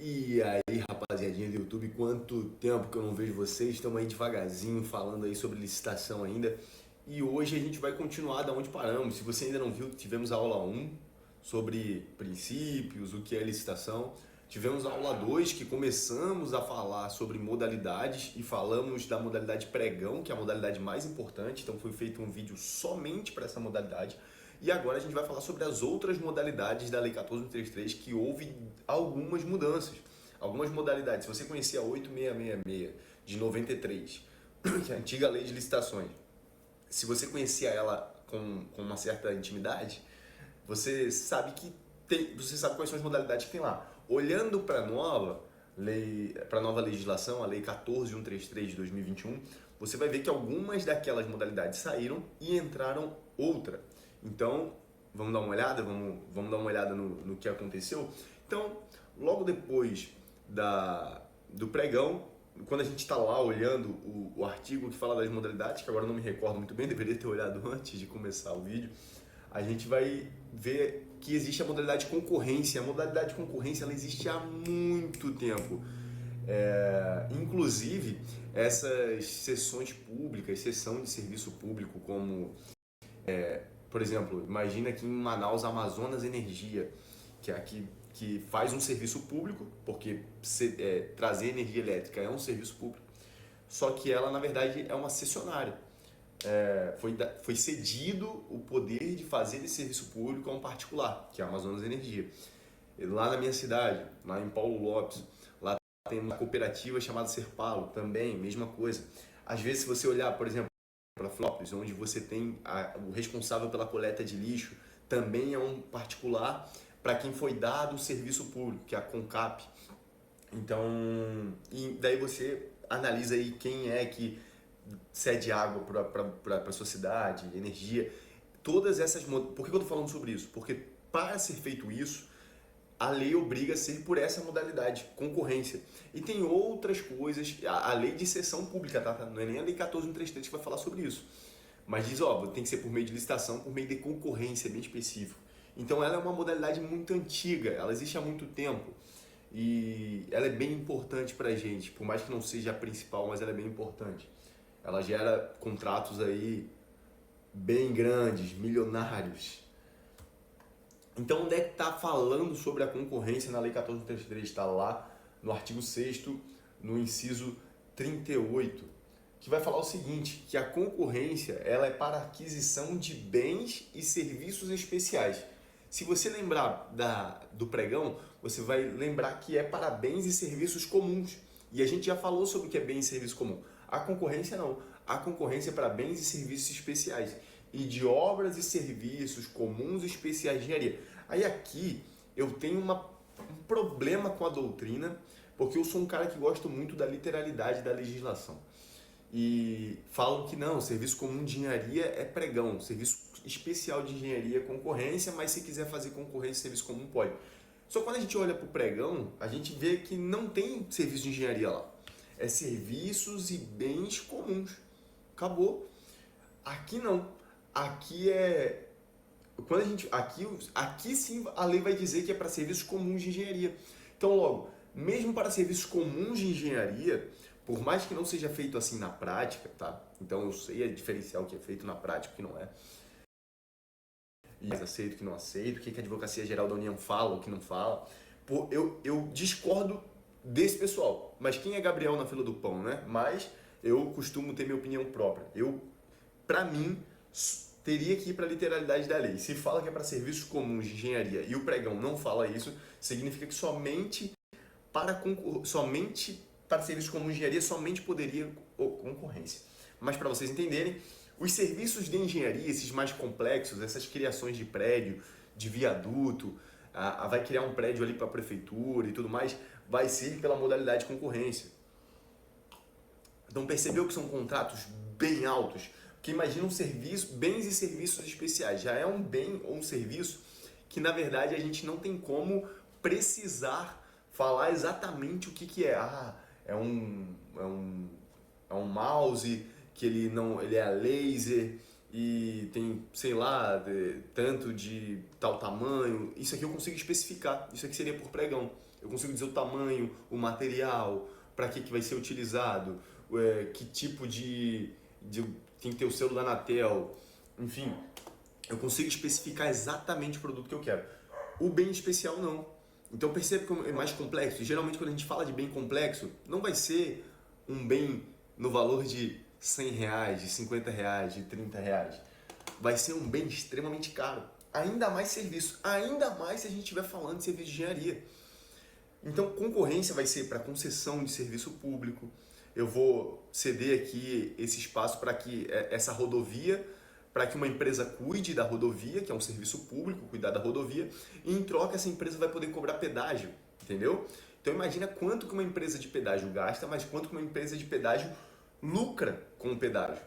E aí, rapaziadinha do YouTube, quanto tempo que eu não vejo vocês? Estamos aí devagarzinho falando aí sobre licitação ainda. E hoje a gente vai continuar da onde paramos. Se você ainda não viu, tivemos a aula 1 sobre princípios, o que é licitação. Tivemos a aula 2 que começamos a falar sobre modalidades e falamos da modalidade pregão, que é a modalidade mais importante. Então foi feito um vídeo somente para essa modalidade. E agora a gente vai falar sobre as outras modalidades da Lei 14.133, que houve algumas mudanças. Algumas modalidades. Se você conhecia a 8666 de 93, que é a antiga lei de licitações, se você conhecia ela com uma certa intimidade, você sabe quais são as modalidades que tem lá. Olhando para a nova legislação, a Lei 14.133 de 2021, você vai ver que algumas daquelas modalidades saíram e entraram outra. Então, vamos dar uma olhada? Vamos dar uma olhada no que aconteceu? Então, logo depois do pregão, quando a gente está lá olhando o artigo que fala das modalidades, que agora eu não me recordo muito bem, deveria ter olhado antes de começar o vídeo, a gente vai ver que existe a modalidade concorrência. A modalidade concorrência ela existe há muito tempo. Inclusive, essas sessões públicas, sessão de serviço público, como por exemplo, imagina aqui em Manaus, Amazonas Energia, que é aqui que faz um serviço público, porque trazer energia elétrica é um serviço público, só que ela, na verdade, é uma cessionária. Foi cedido o poder de fazer esse serviço público a um particular, que é a Amazonas Energia. Lá na minha cidade, lá em Paulo Lopes, lá tem uma cooperativa chamada Serpalo, também, mesma coisa. Às vezes, se você olhar, por exemplo, para Flópolis, onde você tem o responsável pela coleta de lixo, também é um particular para quem foi dado o serviço público, que é a CONCAP. Então, e daí você analisa aí quem é que cede água para a sua cidade, energia, todas essas... Por que eu estou falando sobre isso? Porque para ser feito isso, a lei obriga a ser por essa modalidade, concorrência. E tem outras coisas, a lei de cessão pública, tá? Não é nem a lei 14.133 que vai falar sobre isso. Mas diz, tem que ser por meio de licitação, por meio de concorrência, bem específico. Então ela é uma modalidade muito antiga, ela existe há muito tempo. E ela é bem importante pra gente, por mais que não seja a principal, mas ela é bem importante. Ela gera contratos aí bem grandes, milionários. Então, onde é que está falando sobre a concorrência na Lei 14.133? Está lá no artigo 6º, no inciso 38, que vai falar o seguinte, que a concorrência ela é para aquisição de bens e serviços especiais. Se você lembrar do pregão, você vai lembrar que é para bens e serviços comuns. E a gente já falou sobre o que é bens e serviço comum. A concorrência não. A concorrência é para bens e serviços especiais e de obras e serviços comuns e especiais de engenharia. Aí aqui eu tenho um problema com a doutrina, porque eu sou um cara que gosto muito da literalidade da legislação. E falam que não, serviço comum de engenharia é pregão, serviço especial de engenharia é concorrência, mas se quiser fazer concorrência, serviço comum pode. Só que quando a gente olha para o pregão, a gente vê que não tem serviço de engenharia lá. É serviços e bens comuns. Acabou. Aqui não. Aqui é... Quando a gente, aqui sim a lei vai dizer que é para serviços comuns de engenharia. Então, logo, mesmo para serviços comuns de engenharia, por mais que não seja feito assim na prática, tá? Então eu sei diferenciar o que é feito na prática e o que não é. E aceito o que não aceito, o que a Advocacia Geral da União fala, o que não fala. Eu discordo desse pessoal. Mas quem é Gabriel na fila do pão, né? Mas eu costumo ter minha opinião própria. Pra mim, teria que ir para a literalidade da lei. Se fala que é para serviços comuns de engenharia e o pregão não fala isso, significa que somente para serviços comuns de engenharia somente poderia concorrência. Mas para vocês entenderem, os serviços de engenharia, esses mais complexos, essas criações de prédio, de viaduto, vai criar um prédio ali para a prefeitura e tudo mais, vai ser pela modalidade de concorrência. Então percebeu que são contratos bem altos? Porque imagina um serviço, bens e serviços especiais. Já é um bem ou um serviço que, na verdade, a gente não tem como precisar falar exatamente o que é. É um mouse que ele é a laser e tem, sei lá, tanto de tal tamanho. Isso aqui eu consigo especificar. Isso aqui seria por pregão. Eu consigo dizer o tamanho, o material, para que vai ser utilizado, que tipo de tem que ter o selo da Anatel, enfim, eu consigo especificar exatamente o produto que eu quero. O bem especial não. Então percebe que é mais complexo. E geralmente quando a gente fala de bem complexo, não vai ser um bem no valor de R$100, de R$50, de R$30. Vai ser um bem extremamente caro. Ainda mais serviço. Ainda mais se a gente estiver falando de serviço de engenharia. Então concorrência vai ser para concessão de serviço público. Eu vou ceder aqui esse espaço para que essa rodovia, para que uma empresa cuide da rodovia, que é um serviço público, cuidar da rodovia, e em troca essa empresa vai poder cobrar pedágio, entendeu? Então imagina quanto que uma empresa de pedágio gasta, mas quanto que uma empresa de pedágio lucra com o pedágio.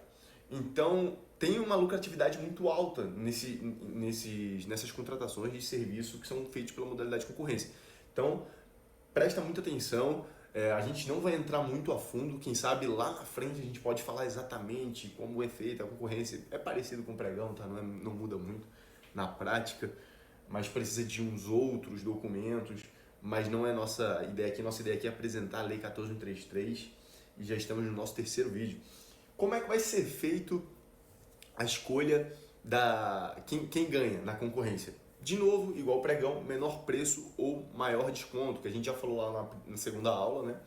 Então tem uma lucratividade muito alta nessas contratações de serviço que são feitas pela modalidade de concorrência. Então presta muita atenção. A gente não vai entrar muito a fundo, quem sabe lá na frente a gente pode falar exatamente como é feita a concorrência. É parecido com o pregão, tá? Não muda muito na prática, mas precisa de uns outros documentos, mas não é nossa ideia aqui. Nossa ideia aqui é apresentar a Lei 14.133 e já estamos no nosso terceiro vídeo. Como é que vai ser feito a escolha quem ganha na concorrência? De novo, igual o pregão, menor preço ou maior desconto, que a gente já falou lá na segunda aula, né?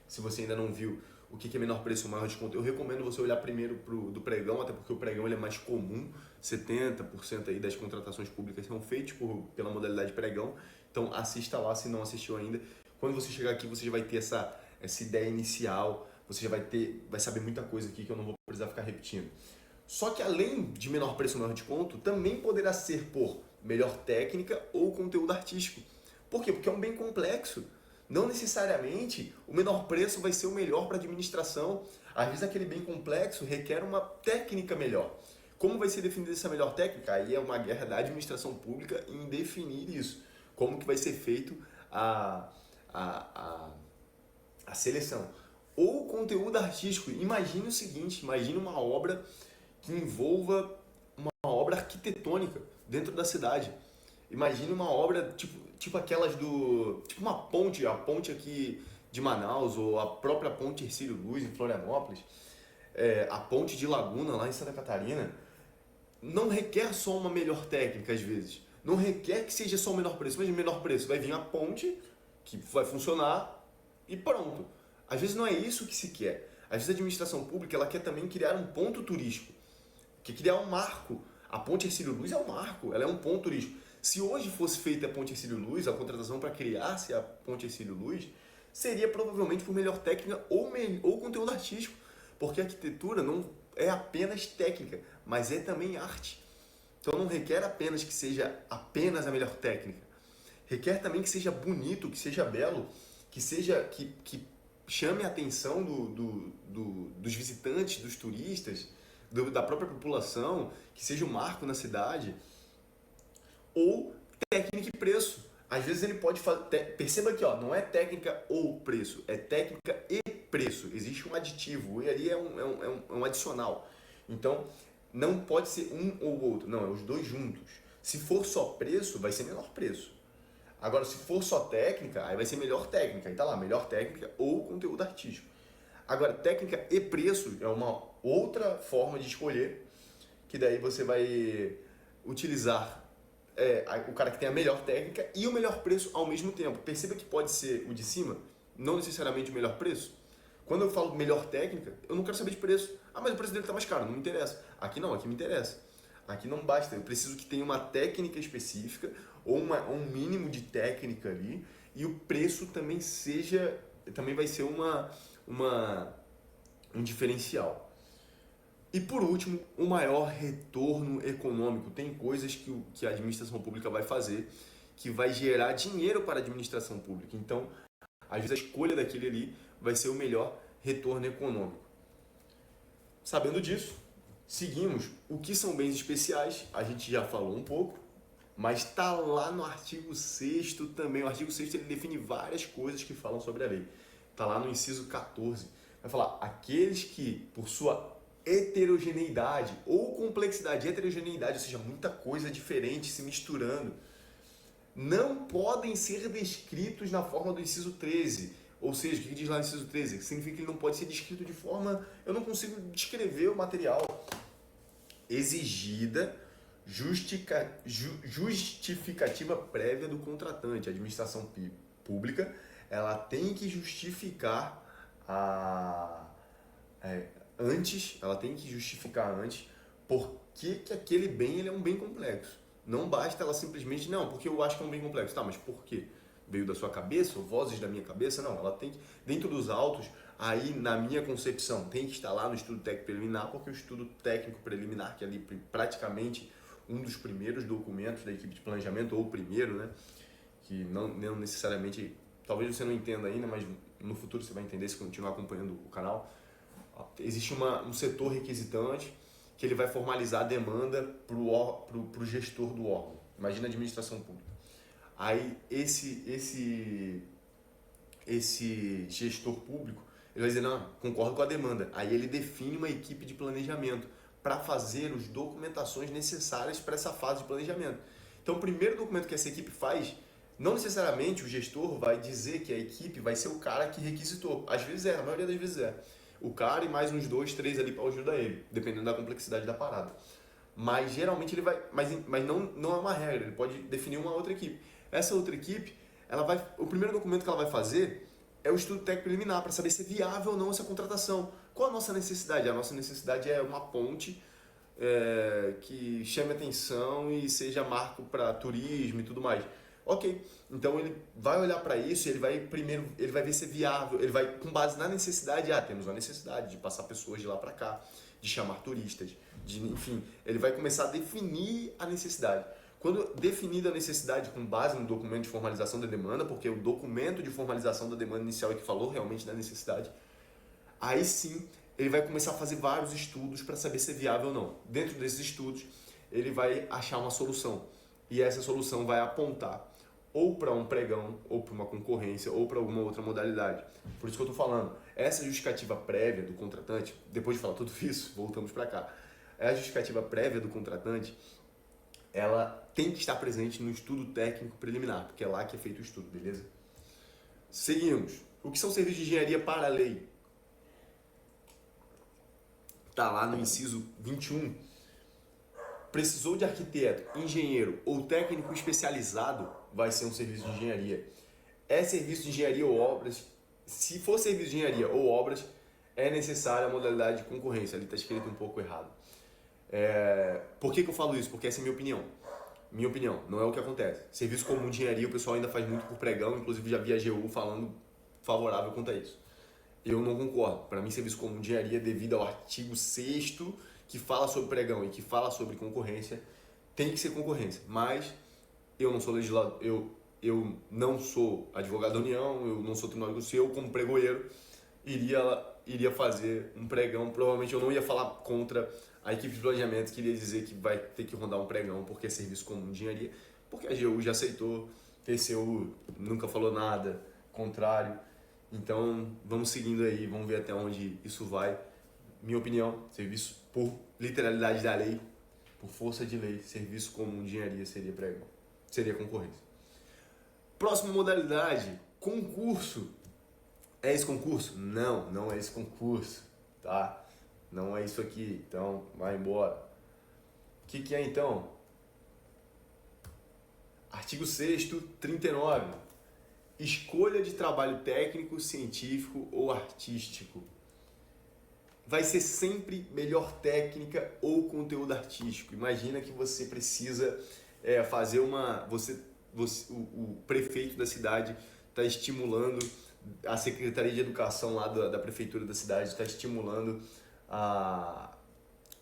Se você ainda não viu o que é menor preço ou maior desconto, eu recomendo você olhar primeiro do pregão, até porque o pregão ele é mais comum, 70% aí das contratações públicas são feitas pela modalidade pregão, então assista lá se não assistiu ainda. Quando você chegar aqui, você já vai ter essa ideia inicial, você já vai saber muita coisa aqui que eu não vou precisar ficar repetindo. Só que além de menor preço ou maior desconto, também poderá ser por melhor técnica ou conteúdo artístico. Por quê? Porque é um bem complexo. Não necessariamente o menor preço vai ser o melhor para a administração. Às vezes aquele bem complexo requer uma técnica melhor. Como vai ser definida essa melhor técnica? Aí é uma guerra da administração pública em definir isso. Como que vai ser feito a seleção. Ou conteúdo artístico. Imagine o seguinte, imagine uma obra que envolva uma obra arquitetônica dentro da cidade. Imagine uma obra tipo aquelas tipo uma ponte, a ponte aqui de Manaus, ou a própria ponte Hercílio Luz em Florianópolis, a ponte de Laguna lá em Santa Catarina. Não requer só uma melhor técnica às vezes. Não requer que seja só o menor preço, mas o menor preço vai vir a ponte, que vai funcionar e pronto. Às vezes não é isso que se quer. Às vezes a administração pública ela quer também criar um ponto turístico, que criar um marco. A ponte Hercílio Luz é um marco, ela é um ponto turístico. Se hoje fosse feita a ponte Hercílio Luz, a contratação para criar-se a ponte Hercílio Luz, seria provavelmente por melhor técnica ou conteúdo artístico, porque a arquitetura não é apenas técnica, mas é também arte. Então não requer apenas que seja apenas a melhor técnica, requer também que seja bonito, que seja belo, que chame a atenção dos visitantes, dos turistas, da própria população, que seja um marco na cidade. Ou técnica e preço. Às vezes ele pode fazer. Perceba aqui, não é técnica ou preço, é técnica e preço. Existe um aditivo, e ali é um adicional. Então, não pode ser um ou outro, não, é os dois juntos. Se for só preço, vai ser menor preço. Agora, se for só técnica, aí vai ser melhor técnica. Aí tá lá, melhor técnica ou conteúdo artístico. Agora, técnica e preço é uma outra forma de escolher, que daí você vai utilizar o cara que tem a melhor técnica e o melhor preço ao mesmo tempo. Perceba que pode ser o de cima, não necessariamente o melhor preço. Quando eu falo melhor técnica, eu não quero saber de preço. Ah, mas o preço dele está mais caro, não me interessa. Aqui não, aqui me interessa. Aqui não basta, eu preciso que tenha uma técnica específica ou um mínimo de técnica ali, e o preço também vai ser um diferencial. E por último, o maior retorno econômico. Tem coisas que a administração pública vai fazer que vai gerar dinheiro para a administração pública. Então, às vezes a escolha daquele ali vai ser o melhor retorno econômico. Sabendo disso, seguimos. O que são bens especiais? A gente já falou um pouco, mas está lá no artigo 6º também. O artigo 6º ele define várias coisas que falam sobre a lei. Está lá no inciso 14. Vai falar, aqueles que, por sua heterogeneidade ou complexidade, heterogeneidade, ou seja, muita coisa diferente se misturando, não podem ser descritos na forma do inciso 13. Ou seja, o que diz lá no inciso 13? Significa que ele não pode ser descrito de forma... Eu não consigo descrever o material. Exigida justificativa prévia do contratante. A administração pública, ela tem que justificar antes por que aquele bem ele é um bem complexo. Não basta ela simplesmente, não, porque eu acho que é um bem complexo. Tá, mas por quê? Veio da sua cabeça, ou vozes da minha cabeça? Não, ela tem que, dentro dos autos, aí na minha concepção, tem que estar lá no estudo técnico preliminar, porque o estudo técnico preliminar, que é ali praticamente um dos primeiros documentos da equipe de planejamento, ou o primeiro, né? Que não necessariamente, talvez você não entenda ainda, mas no futuro você vai entender se continuar acompanhando o canal. Existe um setor requisitante que ele vai formalizar a demanda para o gestor do órgão. Imagina a administração pública. Aí esse gestor público, ele vai dizer, não, concordo com a demanda. Aí ele define uma equipe de planejamento para fazer as documentações necessárias para essa fase de planejamento. Então, o primeiro documento que essa equipe faz, não necessariamente o gestor vai dizer que a equipe vai ser o cara que requisitou. Às vezes é, na maioria das vezes é. O cara e mais uns 2, 3 ali para ajudar ele, dependendo da complexidade da parada. Mas geralmente ele vai, mas não é uma regra, ele pode definir uma outra equipe. Essa outra equipe, o primeiro documento que ela vai fazer é o estudo técnico preliminar para saber se é viável ou não essa contratação. Qual a nossa necessidade? A nossa necessidade é uma ponte que chame atenção e seja marco para turismo e tudo mais. Ok, então ele vai olhar para isso e ele vai ver se é viável, ele vai, com base na necessidade, temos a necessidade de passar pessoas de lá para cá, de chamar turistas, enfim, ele vai começar a definir a necessidade. Quando definida a necessidade com base no documento de formalização da demanda, porque o documento de formalização da demanda inicial é que falou realmente da necessidade, aí sim ele vai começar a fazer vários estudos para saber se é viável ou não. Dentro desses estudos, ele vai achar uma solução e essa solução vai apontar ou para um pregão, ou para uma concorrência, ou para alguma outra modalidade. Por isso que eu estou falando, essa justificativa prévia do contratante, depois de falar tudo isso, voltamos para cá. A justificativa prévia do contratante, ela tem que estar presente no estudo técnico preliminar, porque é lá que é feito o estudo, beleza? Seguimos. O que são serviços de engenharia para a lei? Está lá no inciso 21. Precisou de arquiteto, engenheiro ou técnico especializado, vai ser um serviço de engenharia. É serviço de engenharia ou obras. Se for serviço de engenharia ou obras, é necessária a modalidade de concorrência. Ali está escrito um pouco errado. Por que eu falo isso? Porque essa é a minha opinião. Minha opinião, não é o que acontece. Serviço comum de engenharia, o pessoal ainda faz muito por pregão, inclusive já vi a AGU falando favorável quanto a isso. Eu não concordo. Para mim, serviço comum de engenharia, devido ao artigo 6º, que fala sobre pregão e que fala sobre concorrência, tem que ser concorrência. Mas eu não sou legislador, eu não sou advogado da União, eu não sou tribunal de eu como pregoeiro iria fazer um pregão. Provavelmente eu não ia falar contra a equipe de planejamento, que iria dizer que vai ter que rodar um pregão porque é serviço comum de engenharia, porque a AGU já aceitou, TCU nunca falou nada contrário. Então vamos seguindo aí, vamos ver até onde isso vai. Minha opinião, serviço por literalidade da lei, por força de lei, serviço comum de engenharia seria pregão, seria concorrência. Próxima modalidade, concurso. É esse concurso? Não, não é esse concurso, tá? Não é isso aqui, então vai embora. O que é então? Artigo 6º, 39. Escolha de trabalho técnico, científico ou artístico. Vai ser sempre melhor técnica ou conteúdo artístico. Imagina que você precisa fazer uma... o prefeito da cidade está estimulando, a Secretaria de Educação lá da Prefeitura da cidade está estimulando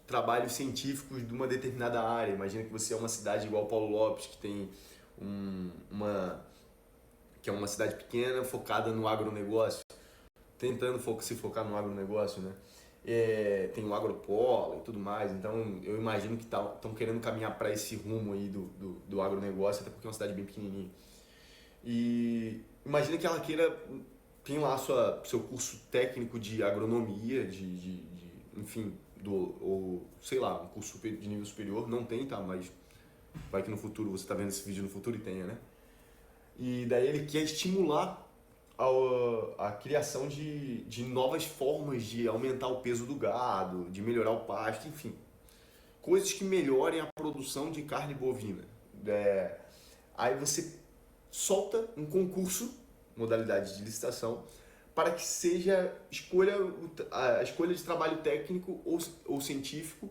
trabalhos científicos de uma determinada área. Imagina que você é uma cidade igual Paulo Lopes, que tem que é uma cidade pequena focada no agronegócio, tentando se focar no agronegócio, né? Tem o agropolo e tudo mais, então eu imagino que estão querendo caminhar para esse rumo aí do agronegócio, até porque é uma cidade bem pequenininha. E imagina que ela tem lá seu curso técnico de agronomia, enfim, sei lá, um curso de nível superior, não tem, tá? Mas vai que no futuro, você está vendo esse vídeo no futuro e tenha, né? E daí ele quer estimular a criação de novas formas de aumentar o peso do gado, de melhorar o pasto, enfim. Coisas que melhorem a produção de carne bovina. É, aí você solta um concurso, modalidade de licitação, para que seja a escolha de trabalho técnico ou científico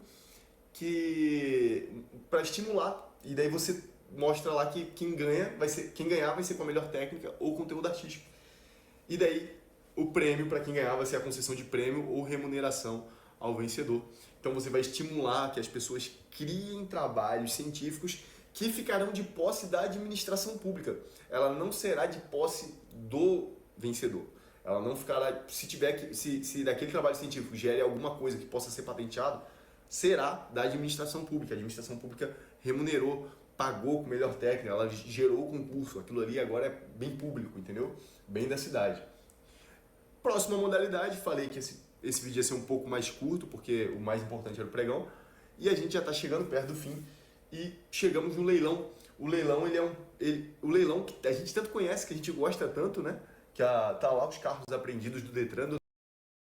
que para estimular. E daí você mostra lá que quem ganhar vai ser com a melhor técnica ou conteúdo artístico. E daí o prêmio para quem ganhar vai ser a concessão de prêmio ou remuneração ao vencedor. Então você vai estimular que as pessoas criem trabalhos científicos que ficarão de posse da administração pública. Ela não será de posse do vencedor. Ela não ficará, se daquele trabalho científico gere alguma coisa que possa ser patenteado, será da administração pública. A administração pública remunerou, pagou com melhor técnica, ela gerou o concurso. Aquilo ali agora é bem público, entendeu? Bem da cidade. Próxima modalidade, falei que esse vídeo ia ser um pouco mais curto, porque o mais importante era o pregão. E a gente já está chegando perto do fim e chegamos no leilão. O leilão, o leilão que a gente tanto conhece, que a gente gosta tanto, né? Que tá lá os carros apreendidos do Detran, do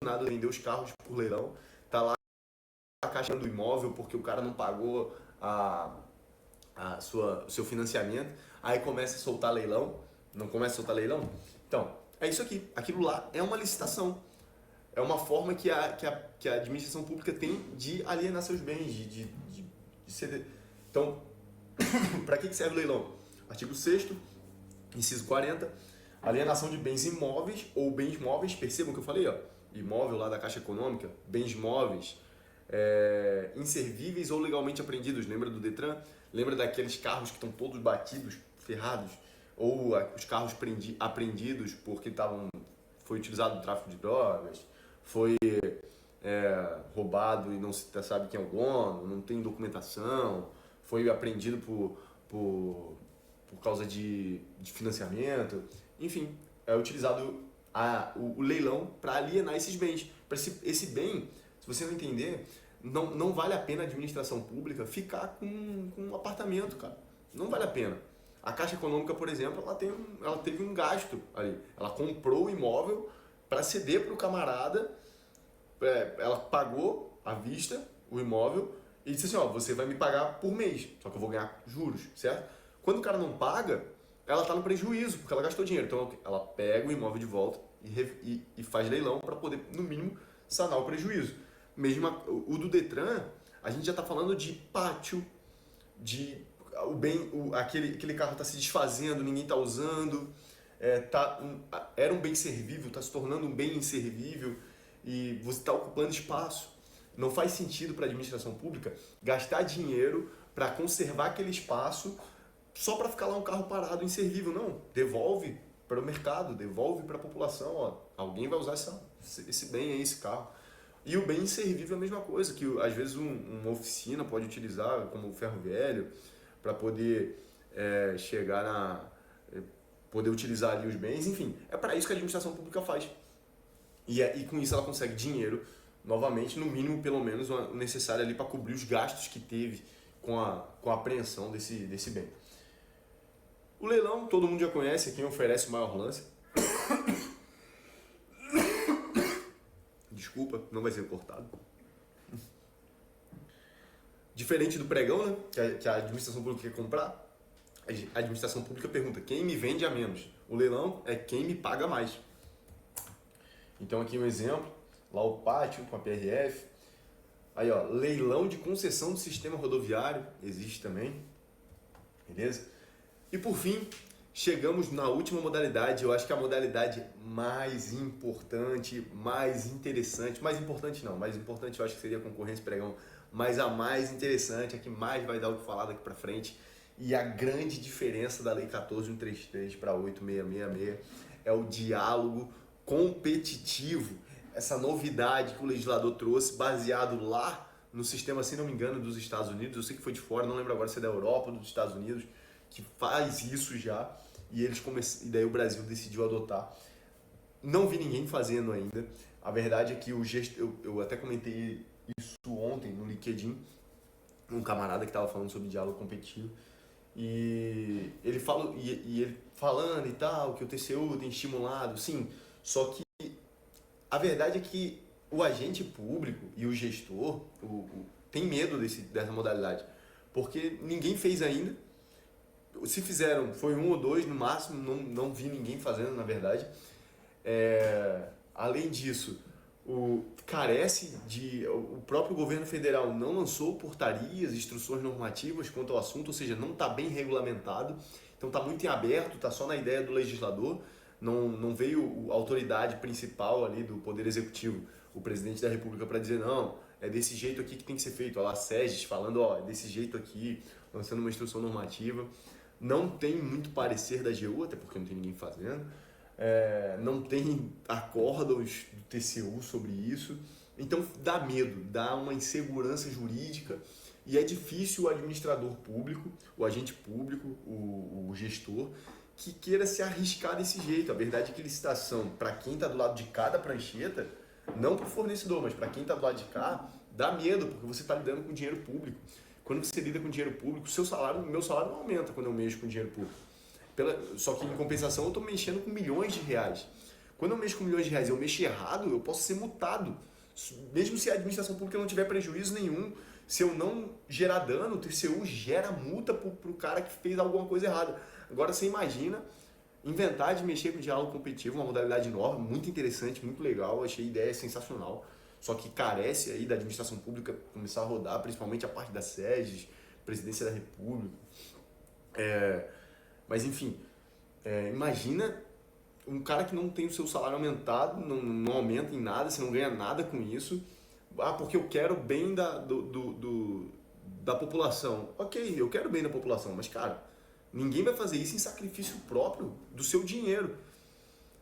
nada vender os carros por leilão. Tá lá a caixa do imóvel porque o cara não pagou o seu financiamento. Aí começa a soltar leilão. Não começa a soltar leilão? Então, é isso aqui. Aquilo lá é uma licitação. É uma forma que a administração pública tem de alienar seus bens, de ceder. Então, para que serve o leilão? Artigo 6º, inciso 40, alienação de bens imóveis ou bens móveis, percebam que eu falei, ó, imóvel lá da Caixa Econômica, bens móveis, inservíveis ou legalmente apreendidos. Lembra do Detran? Lembra daqueles carros que estão todos batidos, ferrados? Ou os carros apreendidos porque foi utilizado no tráfico de drogas, foi roubado e não se sabe quem é o dono, não tem documentação, foi apreendido por causa de financiamento. Enfim, é utilizado o leilão para alienar esses bens. Esse bem, se você não entender, não vale a pena a administração pública ficar com um apartamento, cara. Não vale a pena. A Caixa Econômica, por exemplo, ela teve um gasto ali. Ela comprou o imóvel para ceder para o camarada, ela pagou à vista o imóvel e disse assim, ó, você vai me pagar por mês, só que eu vou ganhar juros, certo? Quando o cara não paga, ela está no prejuízo, porque ela gastou dinheiro. Então ela pega o imóvel de volta e faz leilão para poder, no mínimo, sanar o prejuízo. Mesmo o do Detran, a gente já está falando de pátio, aquele carro está se desfazendo, ninguém está usando, era um bem servível, está se tornando um bem inservível e você está ocupando espaço. Não faz sentido para a administração pública gastar dinheiro para conservar aquele espaço só para ficar lá um carro parado inservível. Não, devolve para o mercado, devolve para a população. Ó, alguém vai usar esse bem aí, esse carro. E o bem inservível é a mesma coisa, que às vezes uma oficina pode utilizar como ferro velho para poder poder utilizar ali os bens. Enfim, é para isso que a administração pública faz. E com isso ela consegue dinheiro, novamente, no mínimo, pelo menos, o necessário ali para cobrir os gastos que teve com a apreensão desse bem. O leilão, todo mundo já conhece, é quem oferece o maior lance. Desculpa, não vai ser cortado. Diferente do pregão, né, que a administração pública quer comprar, a administração pública pergunta quem me vende a menos. O leilão é quem me paga mais. Então aqui um exemplo, lá o pátio com a PRF. Aí ó, leilão de concessão do sistema rodoviário, existe também. Beleza? E por fim, chegamos na última modalidade, eu acho que é a modalidade mais importante, mais interessante, mais importante eu acho que seria a concorrência pregão, mas a mais interessante, a que mais vai dar o que falar daqui para frente, e a grande diferença da Lei 14.133 para 8.666 é o diálogo competitivo, essa novidade que o legislador trouxe, baseado lá no sistema, se não me engano, dos Estados Unidos, eu sei que foi de fora, não lembro agora se é da Europa ou dos Estados Unidos, que faz isso já, e e daí o Brasil decidiu adotar. Não vi ninguém fazendo ainda. A verdade é que eu até comentei isso ontem no LinkedIn, um camarada que estava falando sobre diálogo competitivo, E ele falando e tal, que o TCU tem estimulado, sim, só que a verdade é que o agente público e o gestor tem medo dessa modalidade, porque ninguém fez ainda. Se fizeram, foi um ou dois no máximo, não vi ninguém fazendo, na verdade. Além disso, o próprio governo federal não lançou portarias, instruções normativas quanto ao assunto, ou seja, não está bem regulamentado, então está muito em aberto, está só na ideia do legislador, não veio a autoridade principal ali do Poder Executivo, o presidente da República, para dizer não, é desse jeito aqui que tem que ser feito, olha lá, SEGES falando, ó, é desse jeito aqui, lançando uma instrução normativa. Não tem muito parecer da AGU, até porque não tem ninguém fazendo. Não tem acórdãos do TCU sobre isso. Então dá medo, dá uma insegurança jurídica e é difícil o administrador público, o agente público, o gestor, que queira se arriscar desse jeito. A verdade é que licitação, para quem está do lado de cada prancheta, não para o fornecedor, mas para quem está do lado de cá, dá medo, porque você está lidando com dinheiro público. Quando você lida com dinheiro público, meu salário não aumenta quando eu mexo com dinheiro público. Só que em compensação eu estou mexendo com milhões de reais. Quando eu mexo com milhões de reais e eu mexo errado, eu posso ser multado. Mesmo se a administração pública não tiver prejuízo nenhum, se eu não gerar dano, o TCU gera multa para o cara que fez alguma coisa errada. Agora você imagina inventar de mexer com diálogo competitivo, uma modalidade nova, muito interessante, muito legal, achei a ideia sensacional. Só que carece aí da administração pública começar a rodar, principalmente a parte da SEGES, Presidência da República. Mas enfim, imagina um cara que não tem o seu salário aumentado, não aumenta em nada, você não ganha nada com isso. Porque eu quero bem da população. Ok, eu quero bem da população, mas cara, ninguém vai fazer isso em sacrifício próprio do seu dinheiro.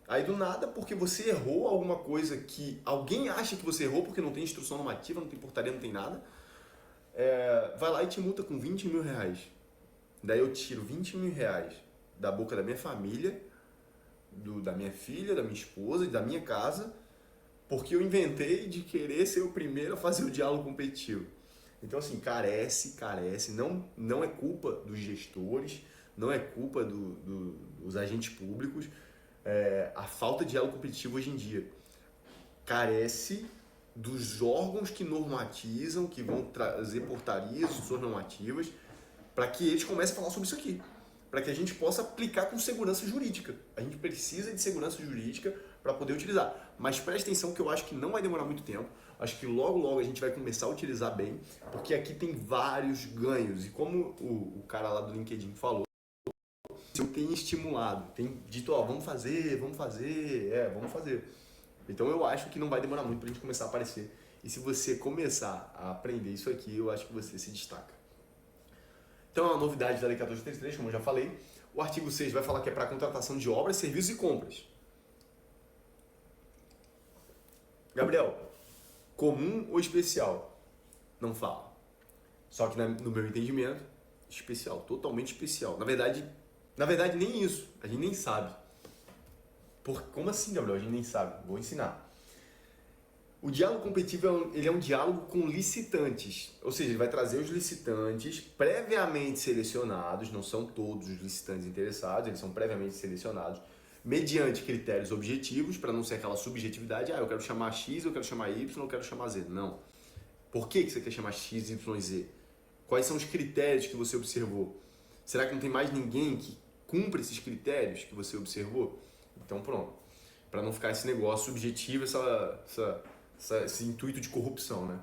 Aí do nada, porque você errou alguma coisa que alguém acha que você errou porque não tem instrução normativa, não tem portaria, não tem nada, vai lá e te multa com 20 mil reais. Daí eu tiro 20 mil reais da boca da minha família, da minha filha, da minha esposa, da minha casa, porque eu inventei de querer ser o primeiro a fazer o diálogo competitivo. Então assim, carece, não é culpa dos gestores, não é culpa dos agentes públicos, a falta de diálogo competitivo hoje em dia. Carece dos órgãos que normatizam, que vão trazer portarias, instruções normativas, para que eles comecem a falar sobre isso aqui, para que a gente possa aplicar com segurança jurídica. A gente precisa de segurança jurídica para poder utilizar. Mas preste atenção que eu acho que não vai demorar muito tempo. Acho que logo a gente vai começar a utilizar bem, porque aqui tem vários ganhos. E como o cara lá do LinkedIn falou, eu tenho estimulado, tem dito, vamos fazer. Então eu acho que não vai demorar muito para a gente começar a aparecer. E se você começar a aprender isso aqui, eu acho que você se destaca. Então é uma novidade da Lei 14.33, como eu já falei. O artigo 6 vai falar que é para contratação de obras, serviços e compras. Gabriel, comum ou especial? Não fala. Só que no meu entendimento, especial, totalmente especial. Na verdade nem isso, a gente nem sabe. Como assim, Gabriel? A gente nem sabe. Vou ensinar. O diálogo competitivo ele é um diálogo com licitantes, ou seja, ele vai trazer os licitantes previamente selecionados, não são todos os licitantes interessados, eles são previamente selecionados, mediante critérios objetivos, para não ser aquela subjetividade, eu quero chamar X, eu quero chamar Y, eu quero chamar Z. Não. Por que você quer chamar X, Y e Z? Quais são os critérios que você observou? Será que não tem mais ninguém que cumpra esses critérios que você observou? Então pronto, para não ficar esse negócio subjetivo, esse intuito de corrupção, né?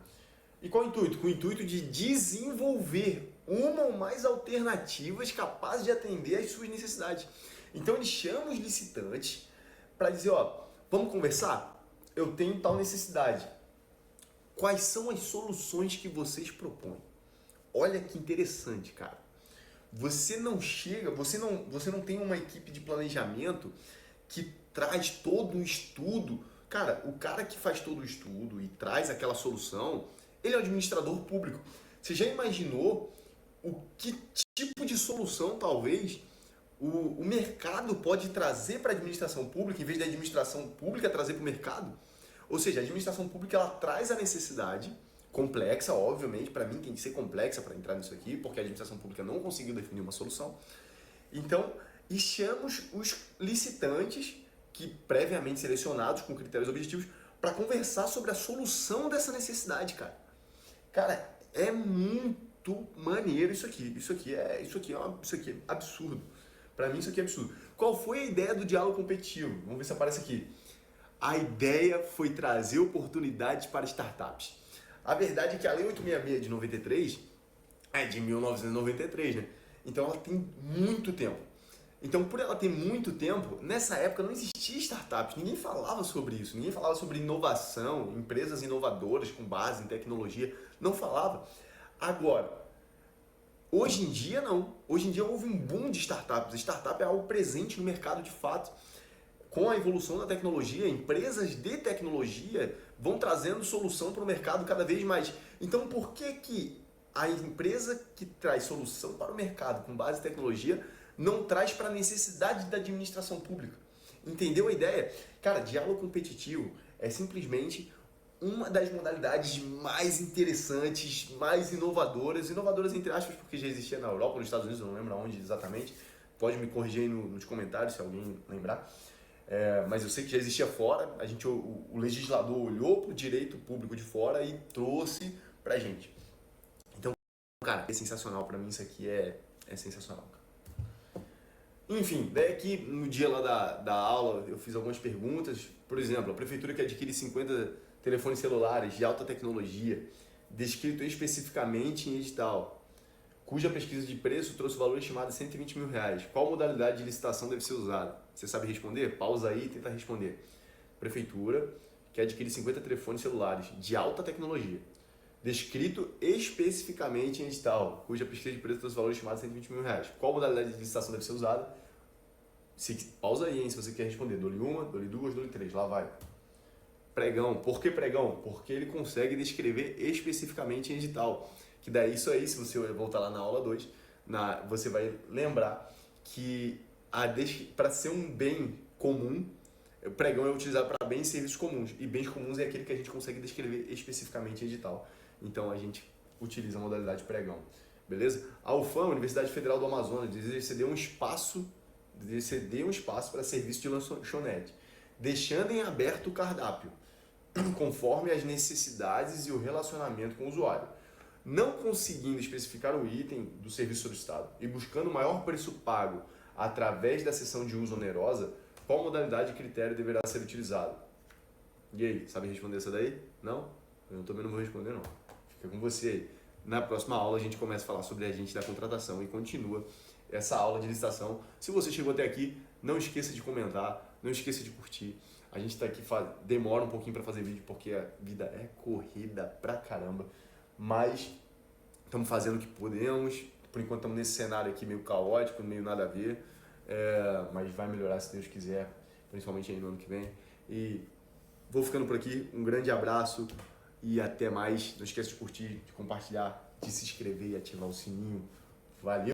E qual o intuito? Com o intuito de desenvolver uma ou mais alternativas capazes de atender às suas necessidades. Então ele chama os licitantes para dizer, vamos conversar? Eu tenho tal necessidade. Quais são as soluções que vocês propõem? Olha que interessante, cara. Você não tem uma equipe de planejamento que traz todo um estudo. Cara, o cara que faz todo o estudo e traz aquela solução, ele é o administrador público. Você já imaginou o que tipo de solução, talvez, o mercado pode trazer para a administração pública, em vez da administração pública trazer para o mercado? Ou seja, a administração pública ela traz a necessidade, complexa, obviamente, para mim tem que ser complexa para entrar nisso aqui, porque a administração pública não conseguiu definir uma solução. Então, e chamamos os licitantes, que previamente selecionados com critérios objetivos, para conversar sobre a solução dessa necessidade, cara. Cara, é muito maneiro isso aqui. Isso aqui é absurdo. Para mim isso aqui é absurdo. Qual foi a ideia do diálogo competitivo? Vamos ver se aparece aqui. A ideia foi trazer oportunidades para startups. A verdade é que a Lei 866 de 93 é de 1993, né? Então ela tem muito tempo. Então, por ela ter muito tempo, nessa época não existia startups, ninguém falava sobre isso, ninguém falava sobre inovação, empresas inovadoras com base em tecnologia, não falava. Agora, hoje em dia não. Hoje em dia houve um boom de startups. Startup é algo presente no mercado de fato. Com a evolução da tecnologia, empresas de tecnologia vão trazendo solução para o mercado cada vez mais. Então, por que a empresa que traz solução para o mercado com base em tecnologia não traz para a necessidade da administração pública? Entendeu a ideia? Cara, diálogo competitivo é simplesmente uma das modalidades mais interessantes, mais inovadoras entre aspas, porque já existia na Europa, nos Estados Unidos, eu não lembro onde exatamente, pode me corrigir aí nos comentários se alguém lembrar. Mas eu sei que já existia fora, o legislador olhou para o direito público de fora e trouxe para a gente. Então, cara, é sensacional, para mim isso aqui é sensacional. Enfim, daí aqui no dia lá da aula eu fiz algumas perguntas, por exemplo, a prefeitura que adquire 50 telefones celulares de alta tecnologia, descrito especificamente em edital, cuja pesquisa de preço trouxe o valor estimado de R$120 mil. Qual modalidade de licitação deve ser usada? Você sabe responder? Pausa aí e tenta responder. Prefeitura que adquire 50 telefones celulares de alta tecnologia, descrito especificamente em edital, cuja pesquisa de preço trouxe o valor estimado de R$120 mil. Qual modalidade de licitação deve ser usada? Pausa aí, hein, se você quer responder. Dou-lhe uma, dou-lhe duas, dou-lhe três. Lá vai. Pregão. Por que pregão? Porque ele consegue descrever especificamente em edital. Que daí isso aí, se você voltar lá na aula 2, você vai lembrar que para ser um bem comum, o pregão é utilizado para bens e serviços comuns. E bens comuns é aquele que a gente consegue descrever especificamente em edital. Então a gente utiliza a modalidade pregão. Beleza? A UFAM, Universidade Federal do Amazonas, ceder um espaço para serviço de lanchonete, deixando em aberto o cardápio, conforme as necessidades e o relacionamento com o usuário. Não conseguindo especificar o item do serviço solicitado e buscando maior preço pago através da seção de uso onerosa, qual modalidade e critério deverá ser utilizado? E aí, sabe responder essa daí? Não? Eu também não vou responder não. Fica com você aí. Na próxima aula a gente começa a falar sobre agente da contratação e continua essa aula de licitação. Se você chegou até aqui, não esqueça de comentar, não esqueça de curtir. A gente está aqui, demora um pouquinho para fazer vídeo porque a vida é corrida pra caramba. Mas estamos fazendo o que podemos. Por enquanto estamos nesse cenário aqui meio caótico, meio nada a ver. Mas vai melhorar se Deus quiser, principalmente aí no ano que vem. E vou ficando por aqui. Um grande abraço e até mais. Não esqueça de curtir, de compartilhar, de se inscrever e ativar o sininho. Valeu!